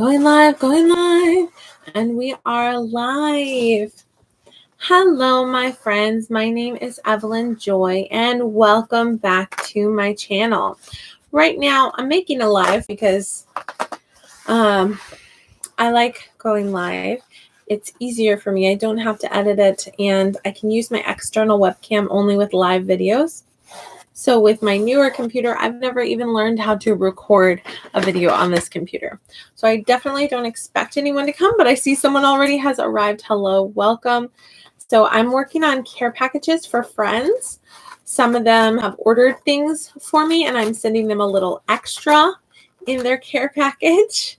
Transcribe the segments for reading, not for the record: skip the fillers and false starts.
Going live, and we are live. Hello, my friends. My name is Evelyn Joy, and welcome back to my channel. Right now, I'm making a live because I like going live. It's easier for me. I don't have to edit it, and I can use my external webcam only with live videos. So with my newer computer, I've never even learned how to record a video on this computer. So I definitely don't expect anyone to come, but I see someone already has arrived. Hello, welcome. So I'm working on care packages for friends. Some of them have ordered things for me, and I'm sending them a little extra in their care package.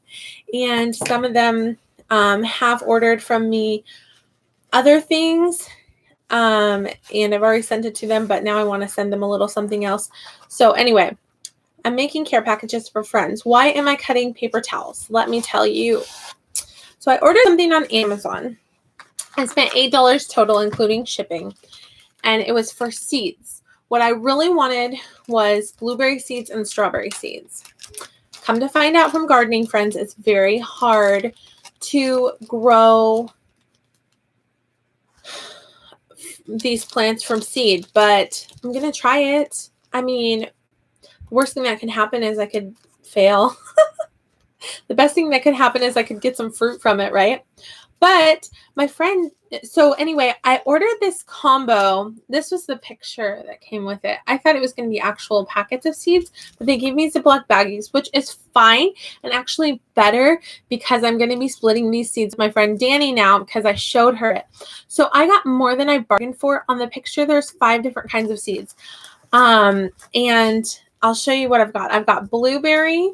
And some of them have ordered from me other things. And I've already sent it to them, but now I want to send them a little something else. So anyway, I'm making care packages for friends. Why am I cutting paper towels? Let me tell you. So I ordered something on Amazon. I spent $8 total, including shipping, and it was for seeds. What I really wanted was blueberry seeds and strawberry seeds. Come to find out from gardening friends, it's very hard to grow these plants from seed, but I'm going to try it. I mean, the worst thing that can happen is I could fail. The best thing that could happen is I could get some fruit from it, right? But my friend, so anyway, I ordered this combo. This was the picture that came with it. I thought it was going to be actual packets of seeds, but they gave me Ziploc baggies, which is fine and actually better because I'm going to be splitting these seeds with my friend Dani now because I showed her it. So I got more than I bargained for. On the picture, there's 5 different kinds of seeds. And I'll show you what I've got. I've got blueberry,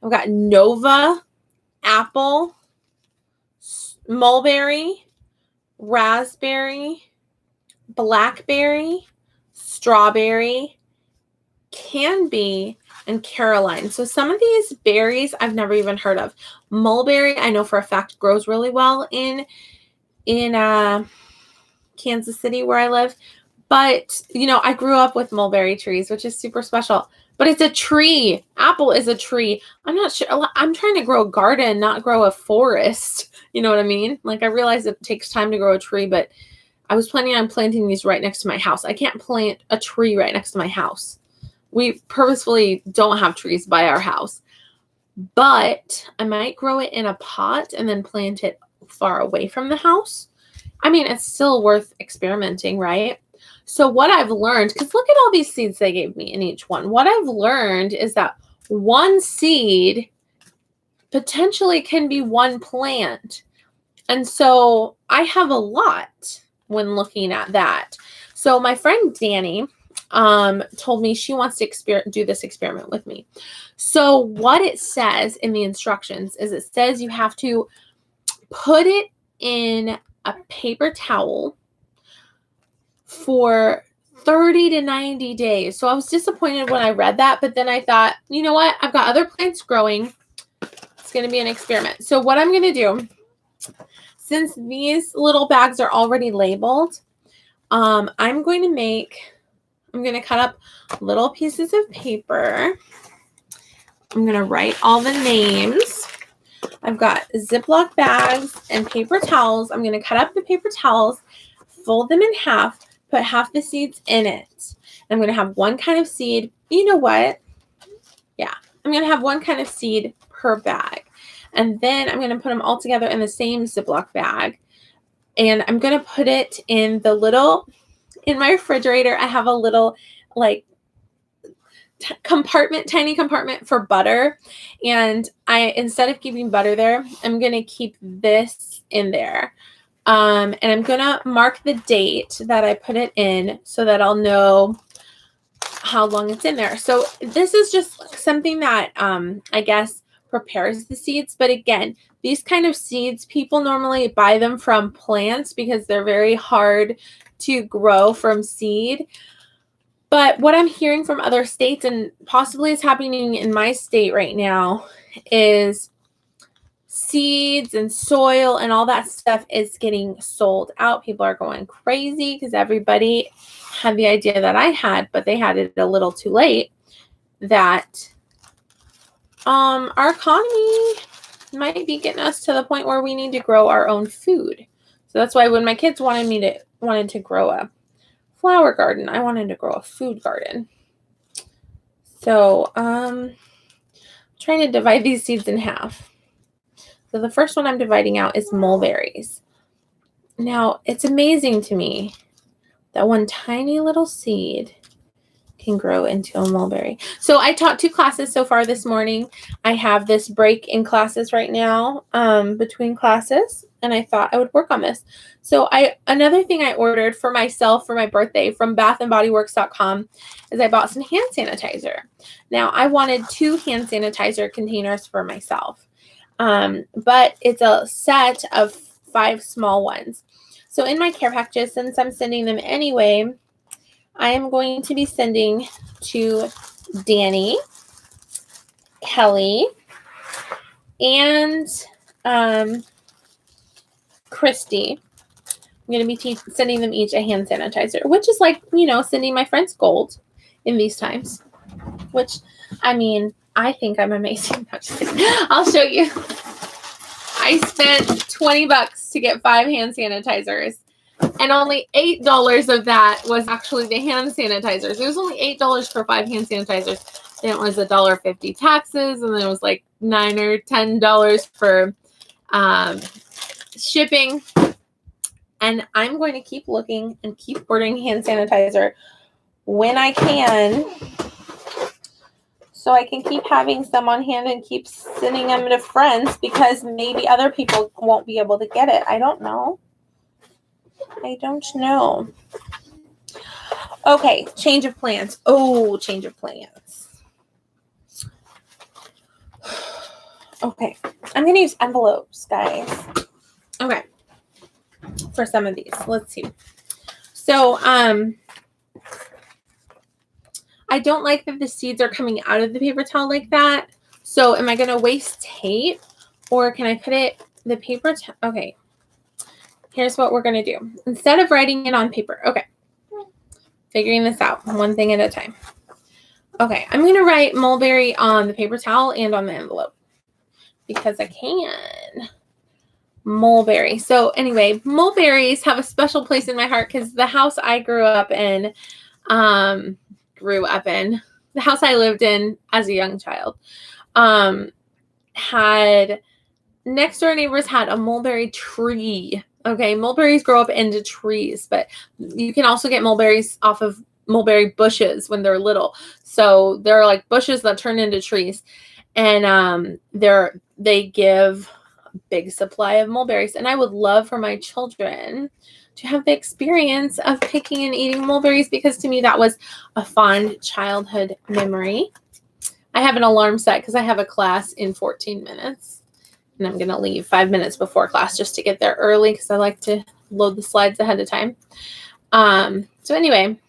I've got Nova, apple, mulberry, raspberry, blackberry, strawberry, canby, and Caroline. So some of these berries I've never even heard of. Mulberry, I know for a fact grows really well in Kansas City where I live. But, you know, I grew up with mulberry trees, which is super special. But it's a tree. Apple is a tree. I'm not sure. I'm trying to grow a garden, not grow a forest. You know what I mean? Like, I realize it takes time to grow a tree, but I was planning on planting these right next to my house. I can't plant a tree right next to my house. We purposefully don't have trees by our house. But I might grow it in a pot and then plant it far away from the house. I mean, it's still worth experimenting, right? So what I've learned, because look at all these seeds they gave me in each one. What I've learned is that one seed potentially can be one plant. And so I have a lot when looking at that. So my friend Dani told me she wants to do this experiment with me. So what it says in the instructions is it says you have to put it in a paper towel for 30 to 90 days. So I was disappointed when I read that, but then I thought, you know what? I've got other plants growing. It's going to be an experiment. So what I'm going to do, since these little bags are already labeled, I'm going to cut up little pieces of paper. I'm going to write all the names. I've got Ziploc bags and paper towels. I'm going to cut up the paper towels, fold them in half, put half the seeds in it. I'm going to have one kind of seed. You know what? Yeah, I'm going to have one kind of seed per bag. And then I'm going to put them all together in the same Ziploc bag. And I'm going to put it in the little, in my refrigerator, I have a little like tiny compartment for butter. And instead of keeping butter there, I'm going to keep this in there. And I'm going to mark the date that I put it in so that I'll know how long it's in there. So this is just something that I guess prepares the seeds. But again, these kind of seeds, people normally buy them from plants because they're very hard to grow from seed. But what I'm hearing from other states, and possibly is happening in my state right now, is seeds and soil and all that stuff is getting sold out. People are going crazy because everybody had the idea that I had, but they had it a little too late, that our economy might be getting us to the point where we need to grow our own food. So that's why when my kids wanted to grow a flower garden, I wanted to grow a food garden. So trying to divide these seeds in half. So the first one I'm dividing out is mulberries. Now, it's amazing to me that one tiny little seed can grow into a mulberry. So I taught 2 classes so far this morning. I have this break in classes right now, between classes, and I thought I would work on this. So another thing I ordered for myself for my birthday from bathandbodyworks.com is I bought some hand sanitizer. Now, I wanted 2 hand sanitizer containers for myself, but it's a set of 5 small ones. So in my care packages, since I'm sending them anyway, I am going to be sending to Dani, Kelly, and Christy. I'm going to be sending them each a hand sanitizer, which is like, sending my friends gold in these times. Which, I mean, I think I'm amazing. No, just kidding. I'll show you. I spent $20 to get 5 hand sanitizers. And only $8 of that was actually the hand sanitizers. It was only $8 for 5 hand sanitizers. Then it was $1.50 taxes, and then it was like $9 or $10 for shipping. And I'm going to keep looking and keep ordering hand sanitizer when I can, so I can keep having some on hand and keep sending them to friends, because maybe other people won't be able to get it. I don't know. Okay, change of plans. Oh, change of plans. Okay, I'm going to use envelopes, guys. Okay, for some of these. Let's see. So, I don't like that the seeds are coming out of the paper towel like that. So, am I going to waste tape, or can I put the paper towel? Okay. Here's what we're going to do. Instead of writing it on paper. Okay. Figuring this out one thing at a time. Okay. I'm going to write Mulberry on the paper towel and on the envelope, because I can. Mulberry. So anyway, mulberries have a special place in my heart, because the house I grew up in, the house I lived in as a young child, had next door neighbors had a mulberry tree. Okay, mulberries grow up into trees, but you can also get mulberries off of mulberry bushes when they're little. So they're like bushes that turn into trees, and they give a big supply of mulberries. And I would love for my children to have the experience of picking and eating mulberries, because to me that was a fond childhood memory. I have an alarm set because I have a class in 14 minutes. And I'm going to leave 5 minutes before class just to get there early, because I like to load the slides ahead of time. So anyway,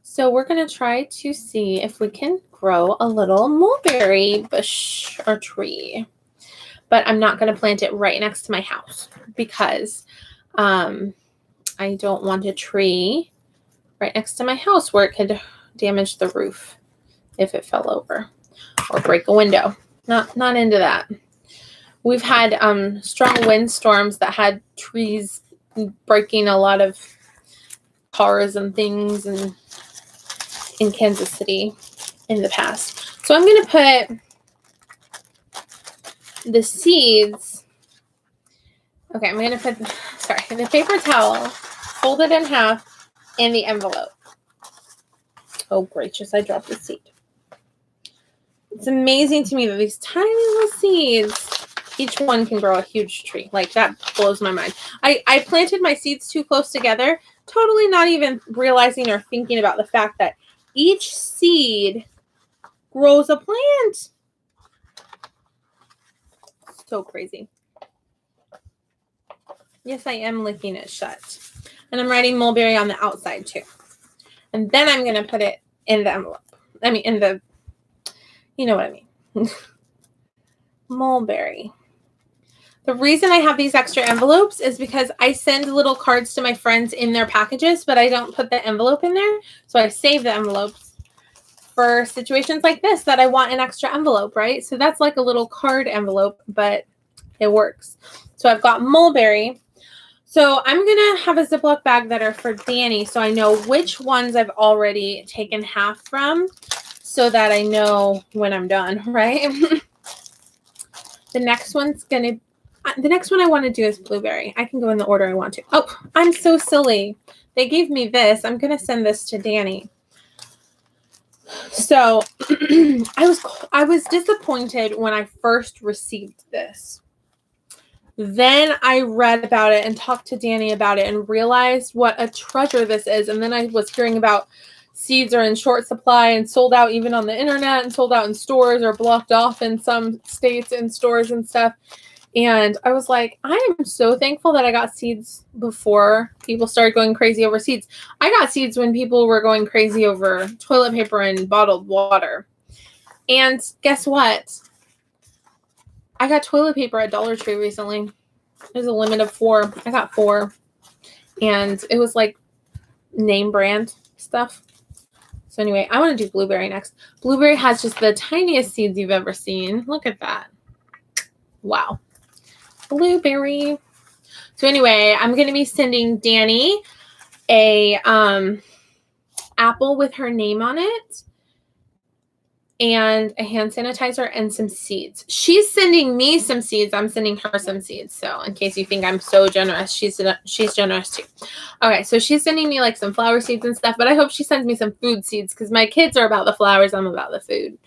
so we're going to try to see if we can grow a little mulberry bush or tree. But I'm not going to plant it right next to my house, because I don't want a tree right next to my house where it could damage the roof if it fell over or break a window. Not into that. We've had strong windstorms that had trees breaking a lot of cars and things in Kansas City in the past. So I'm going to put the seeds. Okay, I'm going to put the paper towel folded in half in the envelope. Oh, gracious, I dropped the seed. It's amazing to me that these tiny little seeds, each one can grow a huge tree. Like, that blows my mind. I planted my seeds too close together, totally not even realizing or thinking about the fact that each seed grows a plant. So crazy. Yes, I am licking it shut. And I'm writing mulberry on the outside too. And then I'm going to put it in the envelope. I mean, in the, you know what I mean. Mulberry. The reason I have these extra envelopes is because I send little cards to my friends in their packages, but I don't put the envelope in there. So I save the envelopes for situations like this that I want an extra envelope, right? So that's like a little card envelope, but it works. So I've got Mulberry. So I'm going to have a Ziploc bag that are for Dani, so I know which ones I've already taken half from, so that I know when I'm done, right? The next one I want to do is Blueberry. I can go in the order I want to. Oh, I'm so silly. They gave me this. I'm going to send this to Dani. So I was disappointed when I first received this. Then I read about it and talked to Dani about it and realized what a treasure this is. And then I was hearing about seeds are in short supply and sold out even on the internet and sold out in stores or blocked off in some states in stores and stuff. And I was like, I am so thankful that I got seeds before people started going crazy over seeds. I got seeds when people were going crazy over toilet paper and bottled water. And guess what? I got toilet paper at Dollar Tree recently. There's a limit of 4. I got 4. And it was like name brand stuff. So anyway, I want to do Blueberry next. Blueberry has just the tiniest seeds you've ever seen. Look at that. Wow. Blueberry. So anyway, I'm going to be sending Dani a apple with her name on it, and a hand sanitizer and some seeds. She's sending me some seeds. I'm sending her some seeds. So in case you think I'm so generous, she's generous too. Okay, so she's sending me like some flower seeds and stuff, but I hope she sends me some food seeds because my kids are about the flowers. I'm about the food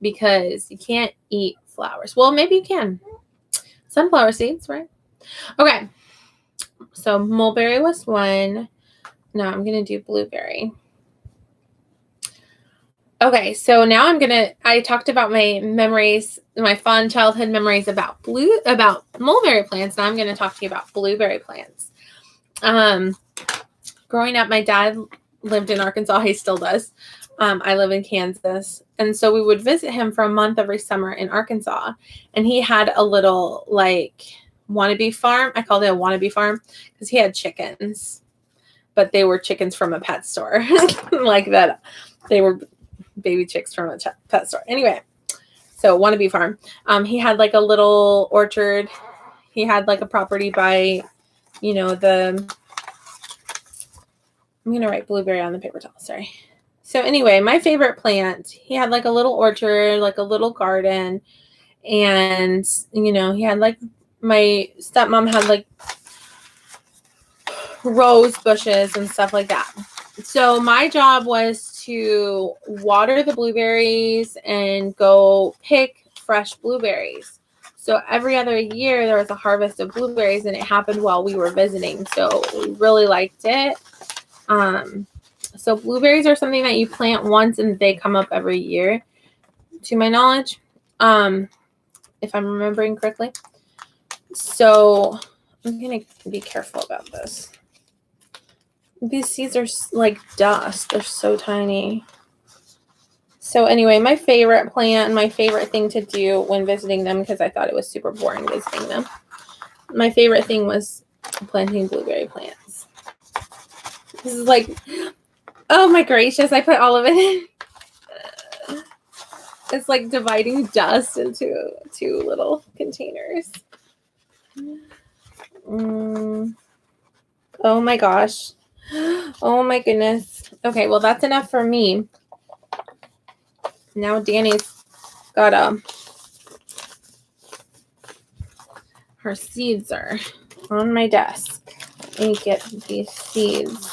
because you can't eat flowers. Well, maybe you can. Sunflower seeds, right? Okay, so Mulberry was one. Now I'm going to do Blueberry. Okay, so now I talked about my memories, my fun childhood memories about mulberry plants. Now I'm going to talk to you about blueberry plants. Growing up, my dad lived in Arkansas. He still does. I live in Kansas. And so we would visit him for a month every summer in Arkansas. And he had a little like wannabe farm. I called it a wannabe farm because he had chickens, but they were chickens from a pet store like that. They were baby chicks from a pet store. Anyway, so wannabe farm. He had like a little orchard. He had like a property by, I'm going to write Blueberry on the paper towel. Sorry. So anyway, my favorite plant, he had like a little orchard, like a little garden. And, he had like, my stepmom had like rose bushes and stuff like that. So my job was to water the blueberries and go pick fresh blueberries. So every other year there was a harvest of blueberries and it happened while we were visiting. So we really liked it. So blueberries are something that you plant once and they come up every year, to my knowledge, if I'm remembering correctly. So I'm going to be careful about this. These seeds are like dust. They're so tiny. So anyway, my favorite plant and my favorite thing to do when visiting them, because I thought it was super boring visiting them, my favorite thing was planting blueberry plants. This is like, oh my gracious, I put all of it in. It's like dividing dust into 2 little containers. Oh my gosh. Oh my goodness. Okay, well that's enough for me. Now Dani's got her seeds are on my desk. Let me get these seeds.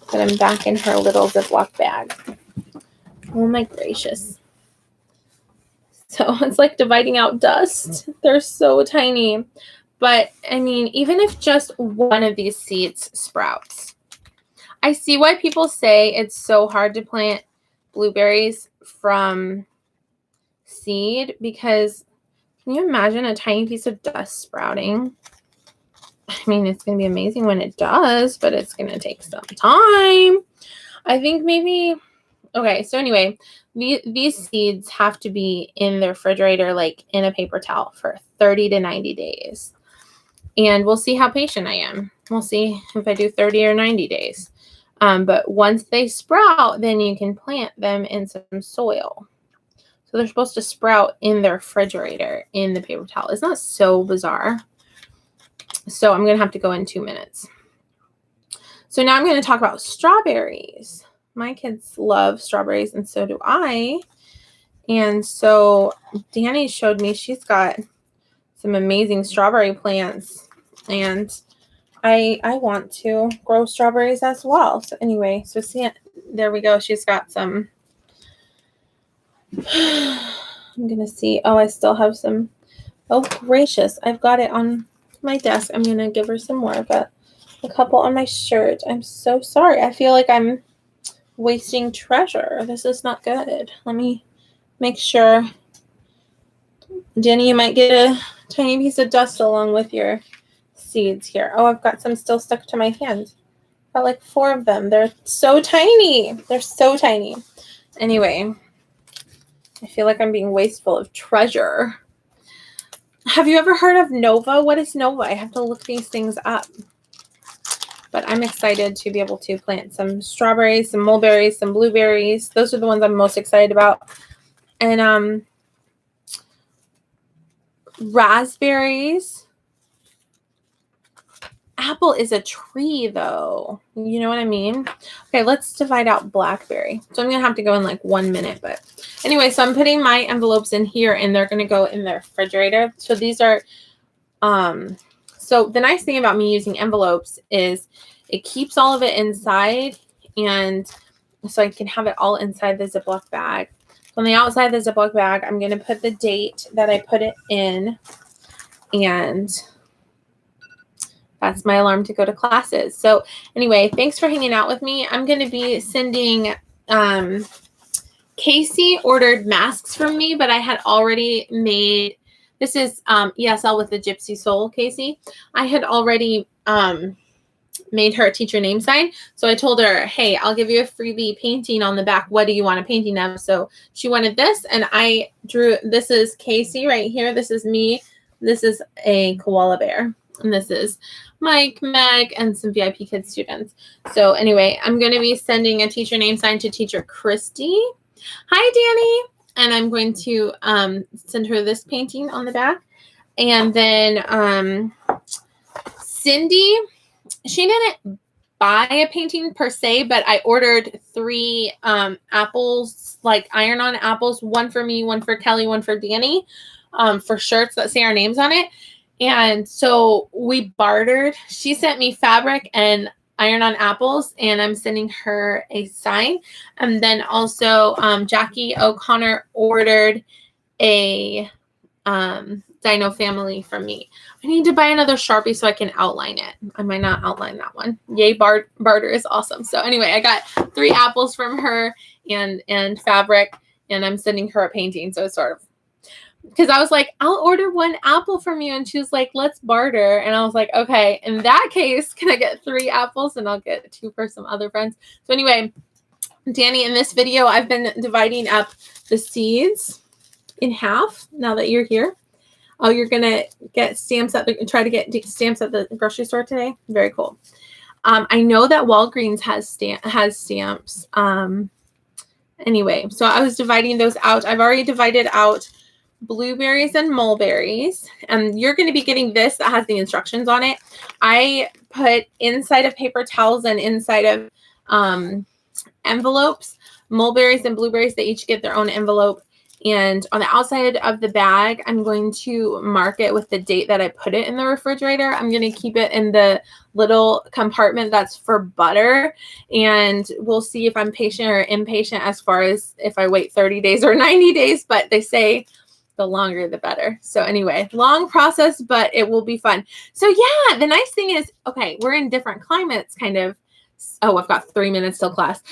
Put them back in her little Ziploc bag. Oh my gracious. So it's like dividing out dust. They're so tiny. But, I mean, even if just one of these seeds sprouts, I see why people say it's so hard to plant blueberries from seed, because can you imagine a tiny piece of dust sprouting? I mean, it's going to be amazing when it does, but it's going to take some time. I think maybe, okay, so anyway, these seeds have to be in the refrigerator, like in a paper towel for 30 to 90 days. And we'll see how patient I am. We'll see if I do 30 or 90 days. But once they sprout, then you can plant them in some soil. So they're supposed to sprout in the refrigerator in the paper towel. Isn't that so bizarre? So I'm going to have to go in 2 minutes. So now I'm going to talk about strawberries. My kids love strawberries, and so do I. And so Dani showed me she's got some amazing strawberry plants, and I want to grow strawberries as well. So anyway, so see, there we go. She's got some. I'm going to see. Oh, I still have some. Oh, gracious. I've got it on my desk. I'm going to give her some more. I've got a couple on my shirt. I'm so sorry. I feel like I'm wasting treasure. This is not good. Let me make sure. Jenny, you might get a tiny piece of dust along with your seeds here. Oh, I've got some still stuck to my hand. Got like 4 of them. They're so tiny. They're so tiny. Anyway, I feel like I'm being wasteful of treasure. Have you ever heard of Nova? What is Nova? I have to look these things up. But I'm excited to be able to plant some strawberries, some mulberries, some blueberries. Those are the ones I'm most excited about. And raspberries. Apple is a tree, though. You know what I mean? Okay, let's divide out blackberry. So I'm going to have to go in like 1 minute. But anyway, so I'm putting my envelopes in here, and they're going to go in the refrigerator. So these are, so the nice thing about me using envelopes is it keeps all of it inside, and so I can have it all inside the Ziploc bag. So on the outside of the Ziploc bag, I'm going to put the date that I put it in, and that's my alarm to go to classes. So anyway, thanks for hanging out with me. I'm going to be sending, Kasie ordered masks from me, but I had already made, this is ESL with the Gypsy Soul, Kasie. I had already made her a teacher name sign. So I told her, hey, I'll give you a freebie painting on the back. What do you want a painting of? So she wanted this, and I drew, this is Kasie right here. This is me. This is a koala bear. And this is Mike, Meg, and some VIPKID students. So anyway, I'm going to be sending a teacher name sign to teacher Christy. Hi, Dani. And I'm going to send her this painting on the back. And then Cindy, she didn't buy a painting per se, but I ordered 3 apples, like iron-on apples, one for me, one for Kelly, one for Dani, for shirts that say our names on it. And so we bartered. She sent me fabric and iron-on apples, and I'm sending her a sign. And then also Jackie O'Connor ordered a Dino Family from me. I need to buy another Sharpie so I can outline it. I might not outline that one. Yay, barter is awesome. So anyway, I got 3 apples from her and fabric, and I'm sending her a painting. So it's sort of, because I was like, I'll order 1 apple from you. And she was like, let's barter. And I was like, okay, in that case, can I get 3 apples? And I'll get 2 for some other friends. So anyway, Dani, in this video, I've been dividing up the seeds in half now that you're here. Oh, you're going to get stamps at the, try to get stamps at the grocery store today? Very cool. I know that Walgreens has stamps. Anyway, so I was dividing those out. I've already divided out blueberries and mulberries, and you're going to be getting this that has the instructions on it. I put inside of paper towels and inside of envelopes, mulberries and blueberries. They each get their own envelope, and on the outside of the bag, I'm going to mark it with the date that I put it in the refrigerator. I'm going to keep it in the little compartment that's for butter, and we'll see if I'm patient or impatient as far as if I wait 30 days or 90 days, but they say the longer the better. So anyway, long process, but it will be fun. So yeah, the nice thing is, okay, we're in different climates kind of. Oh, I've got 3 minutes till class.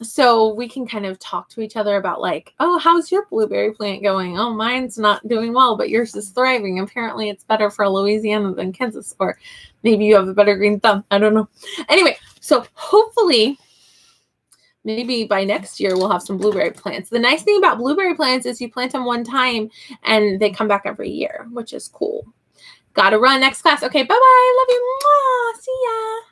So we can kind of talk to each other about like, oh, how's your blueberry plant going? Oh, mine's not doing well, but yours is thriving. Apparently it's better for Louisiana than Kansas, or maybe you have a better green thumb. I don't know. Anyway, so hopefully maybe by next year we'll have some blueberry plants. The nice thing about blueberry plants is you plant them one time and they come back every year, which is cool. Gotta run. Next class. Okay, bye-bye. Love you. Mwah. See ya.